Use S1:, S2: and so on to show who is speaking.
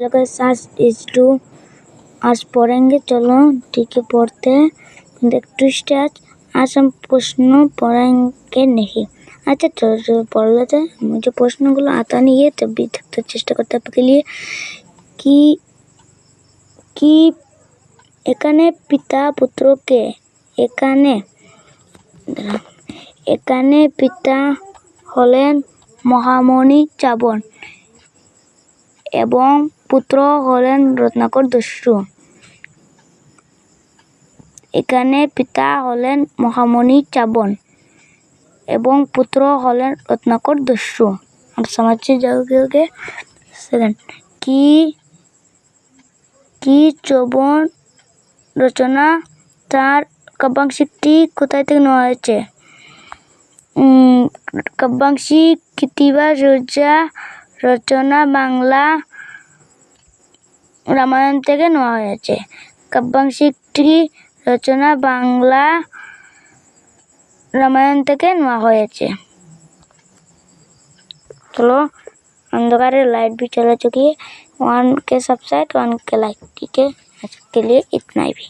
S1: सास is to आज पढ़ेंगे। चलो ठीक है पढ़ते हैं। ट्विस्ट है आज हम प्रश्न पढ़ेंगे नहीं। अच्छा चलो पढ़ लेते हैं। मुझे प्रश्नগুলো आता नहीं है तभी तक तो चेष्टा करते आपके लिए कि এখানে পিতা পুত্রকে এখানে পিতা হলেন মহামণি চাবন এবং পুত্র হলেন রত্নাকর দস্যু। এখানে পিতা হলেন মহামণি চাবন এবং পুত্র হলেন রত্নাকর দস্যু। आप समझ जाओगे। सेकंड কি চবন রচনা তার কাব্যাংশটি কোথায় থেকে নেওয়া হয়েছে? কাব্যাংশিক কৃতিবা রচনা বাংলা রামায়ণ থেকে নেওয়া হয়েছে। কাব্যাংশিকটি রচনা বাংলা রামায়ণ থেকে নেওয়া হয়েছে। चलो अंधकार लाइट भी चला चुकी है। 1 के सब्सक्राइब 1 के लाइक। ठीक है आज के लिए इतना ही भी।